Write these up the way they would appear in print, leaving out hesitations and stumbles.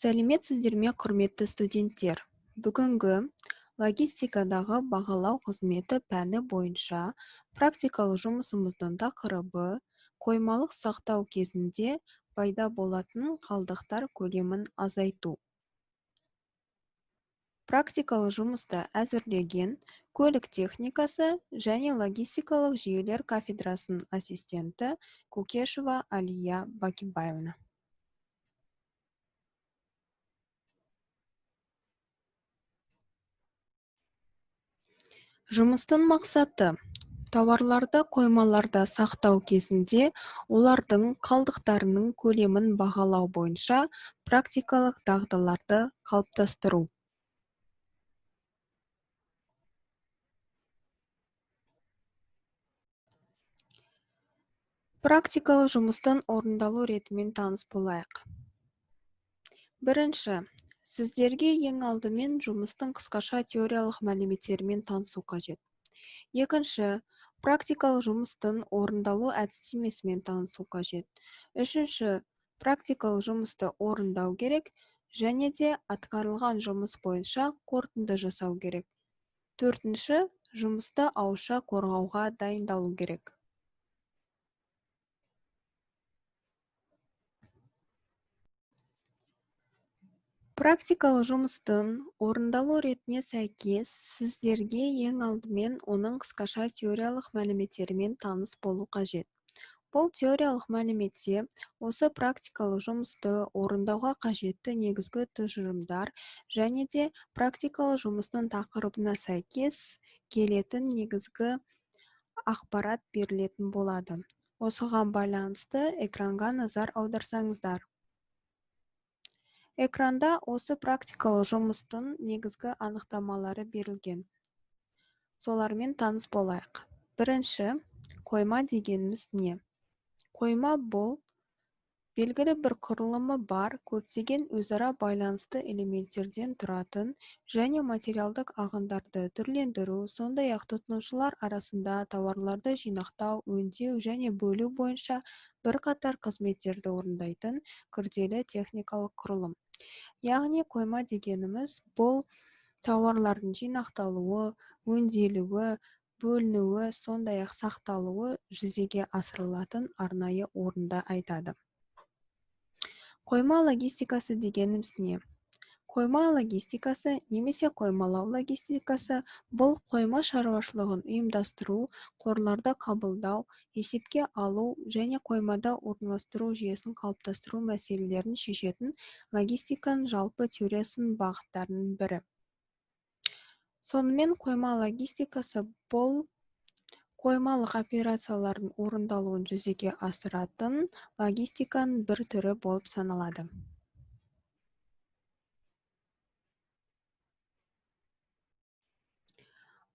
Сәлеметсіздер ме, құрметті студенттер? Бүгінгі логистикадағы бағалау қызметі пәні бойынша практикалық жұмысымыздың тақырыбы қоймалық сақтау кезінде пайда болатын қалдықтар көлемін азайту. Практикалық жұмысты әзірлеген көлік техникасы және логистикалық жүйелер кафедрасының ассистенті Кукешева Алия Бакибаевна. Жұмыстың мақсаты тауарларды қоймаларда сақтау кезінде олардың қалдықтарының көлемін бағалау бойынша практикалық дағдыларды қалыптастыру. Практикалық жұмыстың орындалу ретімен таныс болайық. Бірінші, сіздерге ең алдымен жұмыстың қысқаша теориялық мәліметтерімен танысу қажет. Екінші, практикалық жұмыстың орындалу әдістемесімен танысу қажет. Үшінші, практикалық жұмысты орындау керек және де атқарылған жұмыс бойынша қорытынды жасау керек. Төртінші, жұмысты ауызша қорғауға дайындалу керек. Практикалық жұмыстың орындалу ретіне сәйкес сіздерге ең алдымен оның қысқаша теориялық мәліметтерімен таныс болу қажет. Бұл теориялық мәліметте осы практикалық жұмысты орындауға қажетті негізгі тұжырымдар және де практикалық жұмыстың тақырыбына сәйкес келетін негізгі ақпарат берілетін болады. Осыған байланысты экранға назар аударсаңыздар. Экранда осы практикалық жұмыстың негізгі анықтамалары берілген. Солармен таныс болайық. Бірінші, қойма дегеніміз не? Қойма бұл белгілі бір құрылымы бар, көптеген өзара байланысты элементтерден тұратын және материалдық ағындарды түрлендіру, сондай-ақ тұтынушылар арасында тауарларды жинақтау, өңдеу және бөлу бойынша бірқатар қызметтерді орындайтын күрделі техникалық құрылым. Яғни қойма дегеніміз бұл тауарлардың жинақталуы, өңделуі, бөлінуі, сондай-ақ сақталуы жүзеге асырылатын арнайы орында айтады. Қойма логистикасы дегеніміз не? Қойма логистикасы немесе қоймалау логистикасы бұл қойма шаруашылығын ұйымдастыру, қорларды қабылдау, есепке алу және қоймада орналастыру жүйесін қалыптастыру мәселелерін шешетін логистиканың жалпы теориясының бағыттарының бірі. Сонымен қойма логистикасы бұл қоймалық операциялардың орындалуын жүзеге асыратын логистиканың бір түрі болып саналады.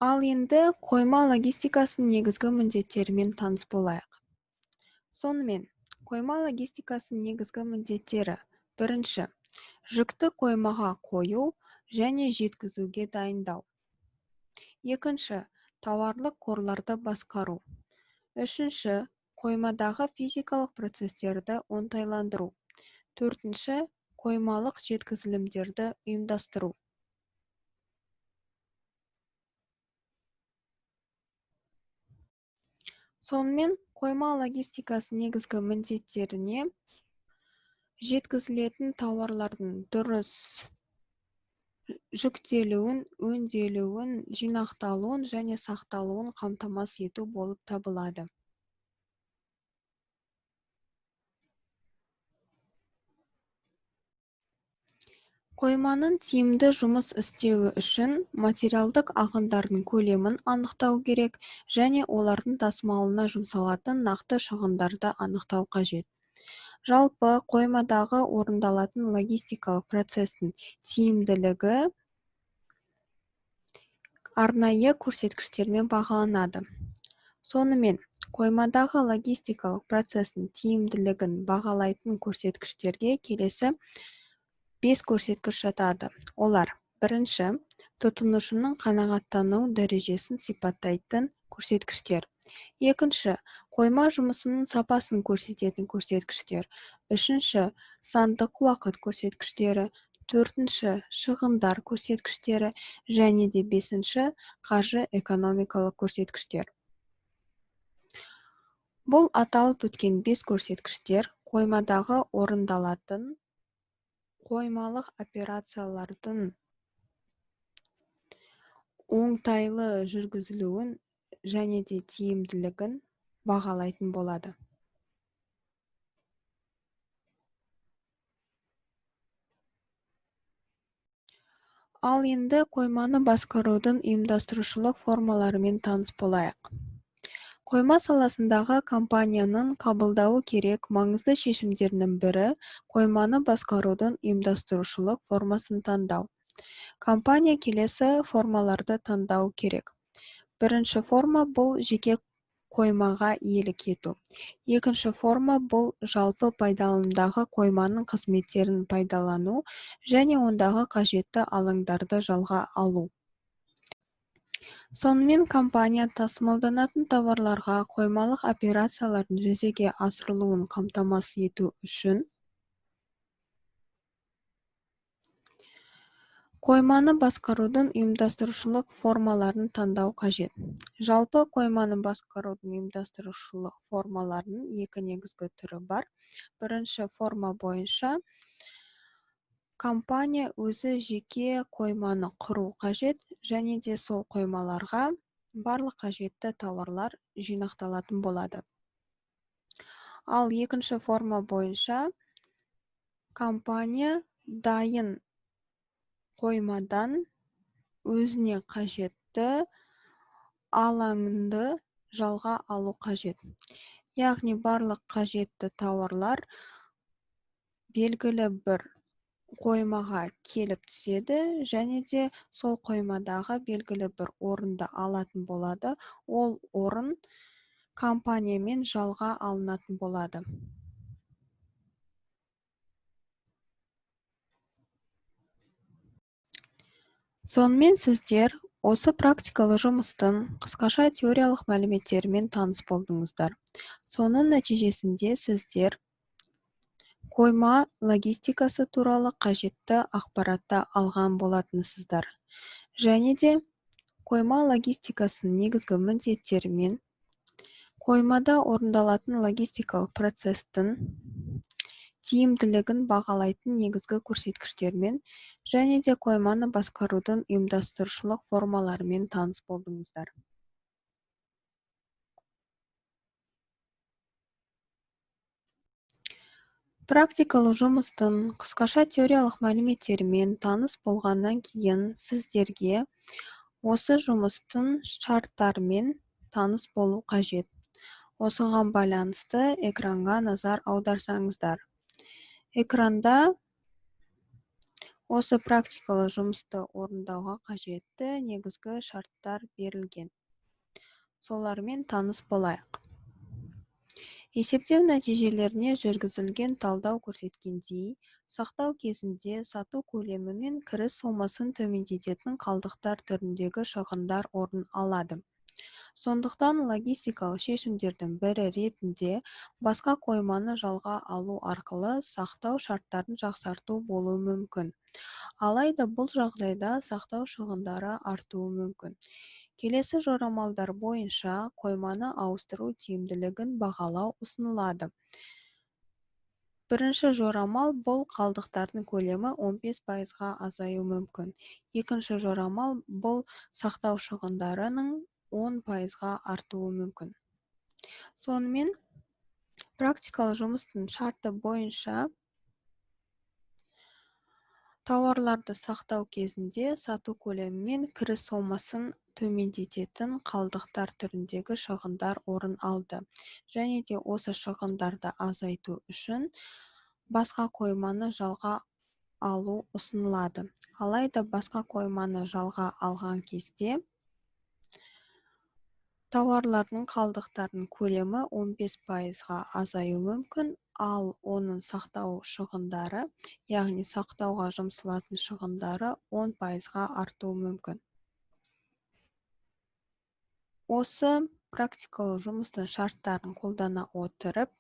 Ал енді қойма логистикасының негізгі міндеттерімен таныс болайық. Сонымен, қойма логистикасының негізгі міндеттері: бірінші, жүкті қоймаға қою және жеткізуге дайындау. Екінші, тауарлық қорларды басқару. Үшінші, қоймадағы физикалық процестерді оңтайландыру. Төртінші, қоймалық жеткізілімдерді ұйымдастыру. Сонымен, қойма логистикасы негізгі міндеттеріне жеткізілетін тауарлардың дұрыс жүктелуін, өңделуін, жинақталуын және сақталуын қамтамасыз ету болып табылады. Қойманың тиімді жұмыс істеуі үшін материалдық ағындардың көлемін анықтау керек және олардың тасымалына жұмсалатын нақты шығындарды анықтау қажет. Жалпы қоймадағы орындалатын логистикалық процестің тиімділігі арнайы көрсеткіштермен бағаланады. Сонымен, қоймадағы логистикалық процестің тиімділігін бағалайтын көрсеткіштерге келесі 5 көрсеткіш жатады. Олар: бірінші, тұтынушының қанағаттану дәрежесін сипаттайтын көрсеткіштер. Екінші, Қойма жұмысының сапасын көрсететін көрсеткіштер. Үшінші, сандық уақыт көрсеткіштері. Төртінші, шығындар көрсеткіштері. Және де бесінші, қаржы экономикалық көрсеткіштер. Бұл аталып өткен 5 көрсеткіштер қоймадағы орындалатын қоймалық операциялардың оңтайлы жүргізілуін және де тиімділігін бағалайтын болады. Ал енді қойманы басқарудың ұйымдастырушылық формаларымен таныс болайық. Қойма саласындағы компанияның қабылдауы керек маңызды шешімдерінің бірі қойманы басқарудың ұйымдастырушылық формасын таңдау. Компания келесі формаларды таңдау керек. Бірінші форма бұл жеке қоймаға иелік ету. Екінші форма бұл жалпы пайдаланымдағы қойманың қызметтерін пайдалану және ондағы қажетті алаңдарды жалға алу. Сонымен компания тасымалданатын тауарларға қоймалық операциялардың жүзеге асырылуын қамтамасыз ету үшін қойманы басқарудың ұйымдастырушылық формаларын таңдау қажет. Жалпы қойманы басқарудың ұйымдастырушылық формаларының екі негізгі түрі бар. Бірінші форма бойынша компания өзі жеке қойманы құру қажет және де сол қоймаларға барлық қажетті тауарлар жинақталатын болады. Ал екінші форма бойынша компания дайын қоймадан өзіне қажетті алаңды жалға алу қажет. Яғни барлық қажетті тауарлар белгілі бір қоймаға келіп түседі және де сол қоймадағы белгілі бір орынды алатын болады. Ол орын компаниямен жалға алынатын болады. Сонымен сіздер осы практикалы жұмыстың қысқаша теориялық мәліметтерімен таныс болдыңыздар. Соның нәтижесінде сіздер қойма логистикасы туралы қажетті ақпаратты алған болатынсыздар. Және де қойма логистикасының негізгі міндеттерімен қоймада орындалатын логистикалық процестің тиімділігін бағалайтын негізгі көрсеткіштермен және де қойманы басқарудың ұйымдастырушылық формаларымен таныс болдыңыздар. Практикалы жұмыстың қысқаша теориялық мәліметтерімен таныс болғаннан кейін сіздерге осы жұмыстың шарттарымен таныс болу қажет. Осыған байланысты экранға назар аударсаңыздар. Экранда осы практикалы жұмысты орындауға қажетті негізгі шарттар берілген. Солармен таныс болайық. Есептеу нәтижелеріне жүргізілген талдау көрсеткендей, сақтау кезінде сату көлемі мен кіріс сомасын төмендететін қалдықтар түріндегі шығындар орын алады. Сондықтан логистикалық шешімдердің бірі ретінде басқа қойманы жалға алу арқылы сақтау шарттарын жақсарту болуы мүмкін. Алайда бұл жағдайда сақтау шығындары артуы мүмкін. Келесі жорамалдар бойынша қойманы ауыстыру тиімділігін бағалау ұсынылады. Бірінші жорамал бұл қалдықтардың көлемі 15%-ға азаю мүмкін. Екінші жорамал бұл сақтау шығындарының 10%-ға артуы мүмкін. Сонымен практикалық жұмыстың шарты бойынша тауарларды сақтау кезінде сату көлемі мен кіріс сомасын төмендететін қалдықтар түріндегі шығындар орын алды. Және де осы шығындарды азайту үшін басқа қойманы жалға алу ұсынылады. Алайда басқа қойманы жалға алған кезде тауарлардың қалдықтардың көлемі 15%-ға азаю мүмкін, ал оның сақтау шығындары, яғни сақтауға жұмсалатын шығындары 10%-ға артуы мүмкін. Осы практикалық жұмыстың шарттарын қолдана отырып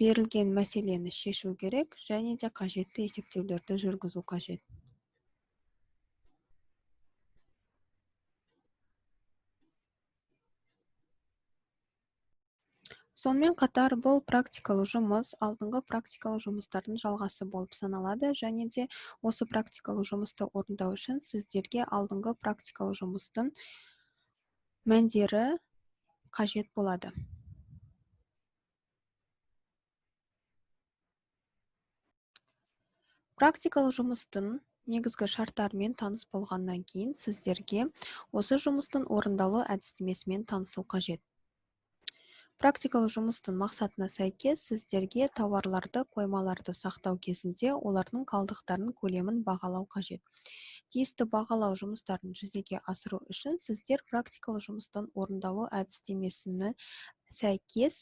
берілген мәселені шешу керек және де қажетті есептеулерді жүргізу қажет. Сонымен қатар бұл практикалық жұмыс алдыңғы практикалық жұмыстардың жалғасы болып саналады және де осы практикалық жұмысты орындау үшін сіздерге алдыңғы практикалық жұмыстың мәндері қажет болады. Практикалық жұмыстың негізгі шарттарымен таныс болғаннан кейін сіздерге осы жұмыстың орындалу әдістемесімен танысу қажет. Практикалық жұмыстың мақсатына сәйкес сіздерге тауарларды, қоймаларды сақтау кезінде олардың қалдықтарының көлемін бағалау қажет. Тиісті бағалау жұмыстарын жүзеге асыру үшін сіздер практикалық жұмыстың орындалу әдістемесіне сәйкес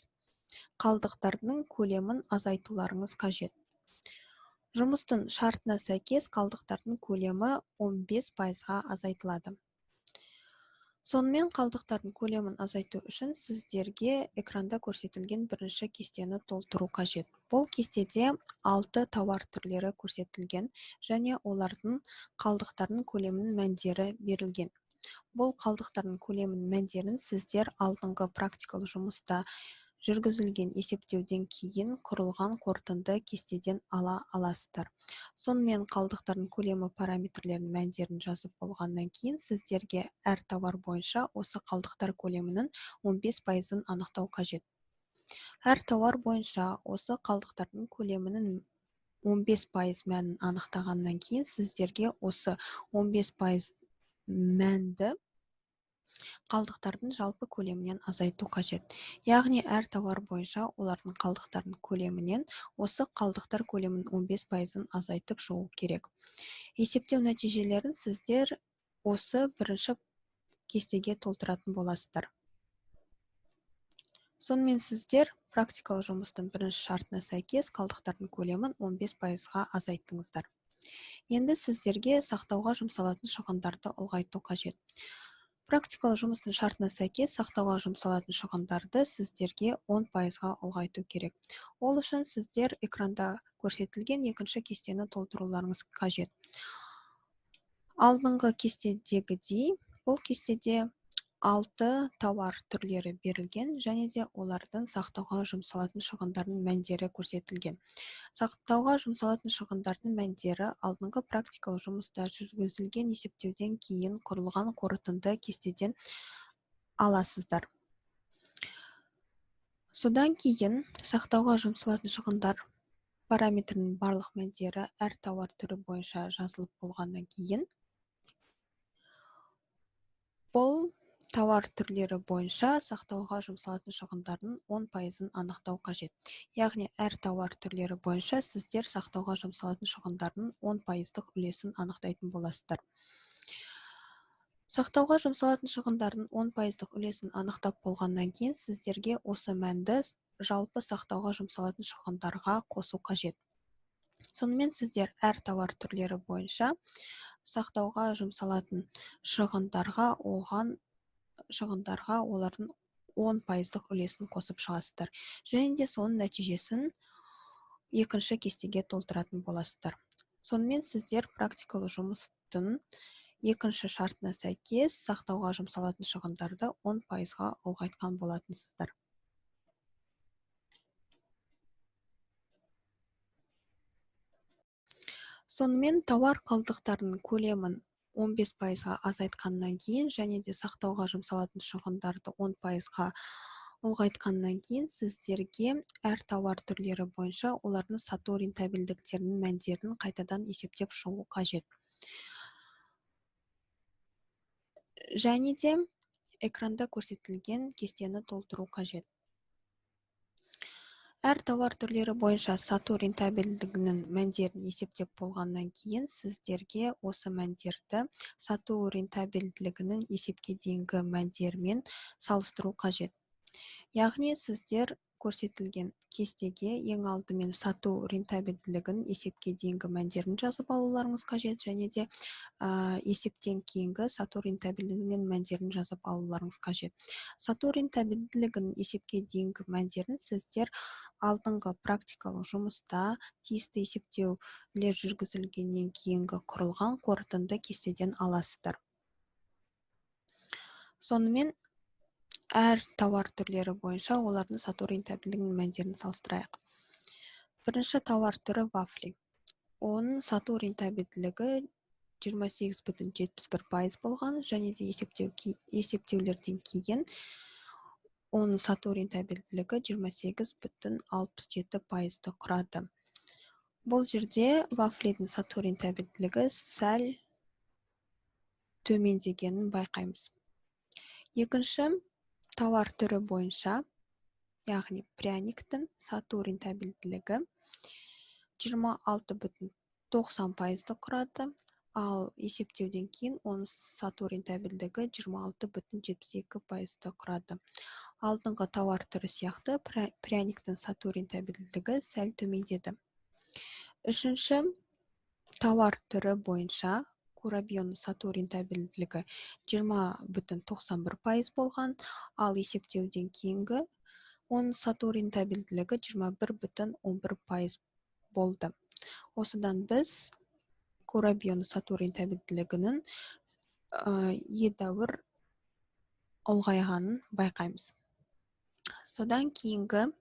қалдықтардың көлемін азайтуларыңыз қажет. Жұмыстың шартына сәйкес қалдықтардың көлемі 15%-ға азайтылады. Сонымен қалдықтардың көлемін азайту үшін сіздерге экранда көрсетілген бірінші кестені толтыру қажет. Бұл кестеде 6 тауар түрлері көрсетілген және олардың қалдықтардың көлемінің мәндері берілген. Бұл қалдықтардың көлемінің мәндерін сіздер алдыңғы практикалық жұмыста жүргізілген есептеуден кейін құрылған қорытынды кестеден ала аласыздар. Сонымен қалдықтардың көлемі параметрлерінің мәндерін жазып болғаннан кейін сіздерге әр тауар бойынша осы қалдықтар көлемінің 15%-ын анықтау қажет. Әр тауар бойынша осы қалдықтардың көлемінің 15% мәнін анықтағаннан кейін сіздерге осы 15% мәнді қалдықтардың жалпы көлемінен азайту қажет. Яғни әр тауар бойынша олардың қалдықтардың көлемінен осы қалдықтар көлемінің 15%-ын азайтып шығу керек. Есептеу нәтижелерін сіздер осы бірінші кестеге толтыратын боласыздар. Сонымен сіздер практикалық жұмыстың бірінші шартына сәйкес қалдықтардың көлемін 15%-ға азайттыңыздар. Енді сіздерге сақтауға жұмсалатын шығындарды ұлғайту қажет. Практикалық жұмыстың шартына сәйкес сақтауға жұмсалатын шығындарды сіздерге 10%-ға ұлғайту керек. Ол үшін сіздер экранда көрсетілген екінші кестені толтыруларыңыз қажет. Алдыңғы кестедегідей, бұл кестеде 6 тауар түрлері берілген және де олардың сақтауға жұмсалатын шығындардың мәндері көрсетілген. Сақтауға жұмсалатын шығындардың мәндері алдыңғы практикалық жұмыста жүргізілген есептеуден кейін құрылған қорытынды кестеден аласыздар. Содан кейін сақтауға жұмсалатын шығындар параметрінің барлық мәндері әр тауар түрі бойынша жазылып болғаннан кейін бұл тауар түрлері бойынша сақтауға жұмсалатын шығындардың 10%-ын анықтау қажет. Яғни әр тауар түрлері бойынша сіздер сақтауға жұмсалатын шығындардың 10%-ық үлесін анықтайтын боласыздар. Сақтауға жұмсалатын шығындардың 10%-ық үлесін анықтап болғаннан кейін сіздерге осы мәнді жалпы сақтауға жұмсалатын шығындарға қосу қажет. Сонымен сіздер әр тауар түрлері бойынша сақтауға жұмсалатын шығындарға олардың 10%-ық үлесін қосып шығасыздар. Және де соның нәтижесін екінші кестеге толтыратын боласыздар. Сонымен сіздер практикалық жұмыстың екінші шартына сәйкес сақтауға жұмсалатын шығындарды 10%-ға ұлғайтқан болатынсыздар. Сонымен тауар қалдықтарының көлемін 15%-ға азайтқаннан кейін және де сақтауға жұмсалатын шығындарды 10%-ға ұлғайтқаннан кейін сіздерге әр тауар түрлері бойынша олардың сату рентабельдіктерінің мәндерін қайтадан есептеп шығу қажет. Және де экранда көрсетілген кестені толтыру қажет. Әр тауар түрлері бойынша сату рентабельдігінің мәндерін есептеп болғаннан кейін сіздерге осы мәндерді сату рентабельдігінің есепке дейінгі мәндерімен салыстыру қажет. Яғни сіздер көрсетілген кестеге ең алдымен сату рентабелділігін есепке дейінгі мәндерін жазып алуларыңыз қажет, және де есептен кейінгі сату рентабелділігінің мәндерін жазып алуларыңыз қажет. Сату рентабелділігінің есепке дейінгі мәндерін сіздер алдыңғы практикалық жұмыста тиісті есептеулер жүргізілгеннен кейінгі құрылған қорытынды кестеден аласыздар. Сонымен әр тауар түрлері бойынша олардың сату рентабелдігінің мәндерін салыстырайық. Бірінші тауар түрі вафли. Оның сату рентабелділігі 28,71% болған, және де есептеулерден кейін оның сату рентабелділігі 28,67%-ті құрады. Бұл жерде вафлидің сату рентабелділігі сәл төмендегенін байқаймыз. Екінші тауар түрі бойынша, яғни пряниктің сату рентабелділігі 26,90%-ті құрады, ал есептеуден кейін оның сату рентабелдігі 26,72%-ті құрады. Алдыңғы тауар түрі сияқты пряниктің сату рентабелдігі сәл төмендеді. Үшінші тауар түрі бойынша курабьенің сату рентабелділігі 20,91% болған, ал есептеуден кейінгі оның сату рентабелділігі 21,11% болды. Осыдан біз курабьенің сату рентабелділігінің едәуір ұлғайғанын байқаймыз. Содан кейінгі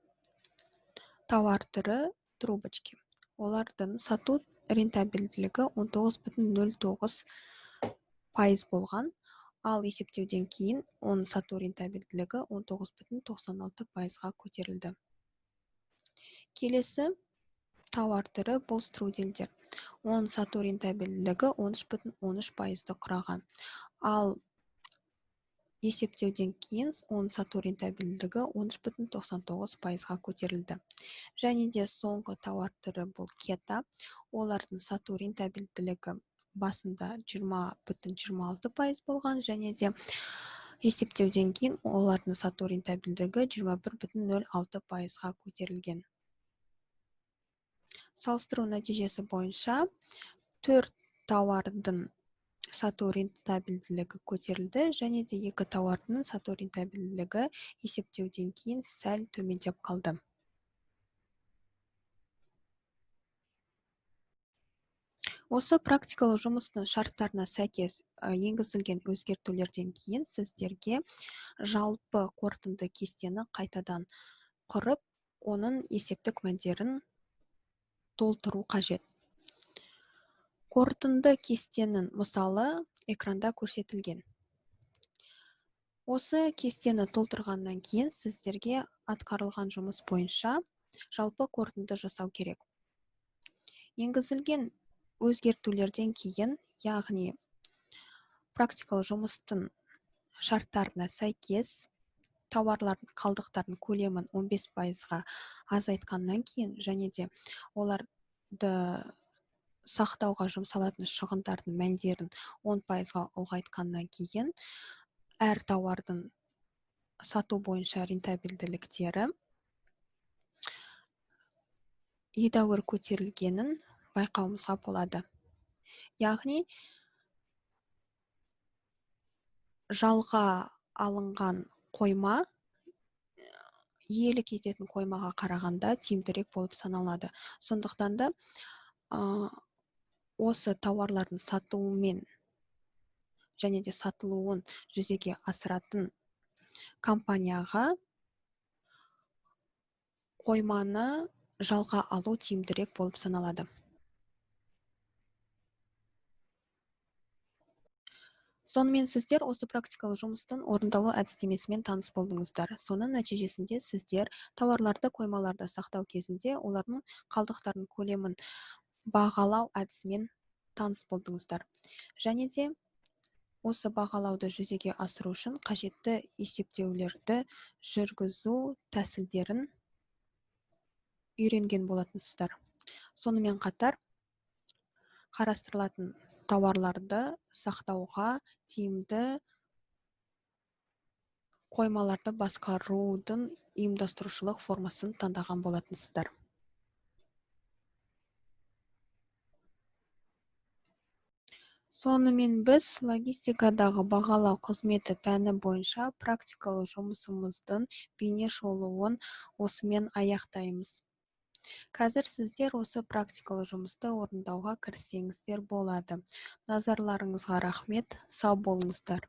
тауар түрі трубочки. Олардың сату рентабелділігі 19,09% болған, ал есептеуден кейін оның сату рентабелділігі 19,96%-ға көтерілді. Келесі тауар түрі бұл струдельдер. Оның сату рентабелділігі 13,13%-ті құраған, ал есептеуден кейін оның сату рентабелділігі 13,99%-ға көтерілді. Және де соңғы тауар түрі бұл кета. Олардың сату рентабелділігі басында 20,26% болған, және де есептеуден кейін олардың сату рентабелділігі 21,06%-ға көтерілген. Салыстыру нәтижесі бойынша 4 тауардың сату рентабелділігі көтерілді, және де 2 тауардың сату рентабелділігі есептеуден кейін сәл төмендеп қалды. Осы практикалық жұмыстың шарттарына сәйкес енгізілген өзгертулерден кейін сіздерге жалпы қорытынды кестені қайтадан құрып, оның есептік мәндерін толтыру қажет. Қорытынды кестенің мысалы экранда көрсетілген. Осы кестені толтырғаннан кейін сіздерге атқарылған жұмыс бойынша жалпы қорытынды жасау керек. Енгізілген өзгертулерден кейін, яғни практикалық жұмыстың шарттарына сәйкес тауарлардың қалдықтардың көлемін 15%-ға азайтқаннан кейін, және де оларды сақтауға жұмсалатын шығындардың мәндерін 10%-ға ұлғайтқаннан кейін, әр тауардың сату бойынша рентабелділіктері едәуір көтерілгенін байқауымызға болады. Яғни, жалға алынған қойма иелік ететін қоймаға қарағанда тиімдірек болып саналады. Сондықтан да осы тауарлардың сатуымен және де сатылуын жүзеге асыратын компанияға қойманы жалға алу тиімдірек болып саналады. Сонымен сіздер осы практикалық жұмыстың орындалу әдістемесімен таныс болдыңыздар. Соның нәтижесінде сіздер тауарларды қоймаларда сақтау кезінде олардың қалдықтардың көлемін бағалау әдісімен таныс болдыңыздар. Және де осы бағалауды жүзеге асыру үшін қажетті есептеулерді жүргізу тәсілдерін үйренген болатынсыздар. Сонымен қатар қарастырылатын тауарларды сақтауға тиімді қоймаларды басқарудың ұйымдастырушылық формасын таңдаған болатынсыздар. Сонымен біз логистикадағы бағалау қызметі пәні бойынша практикалық жұмысымыздың бейне шолуын осымен аяқтаймыз. Қазір сіздер осы практикалық жұмысты орындауға кіріссеңіздер болады. Назарларыңызға рахмет, сау болыңыздар.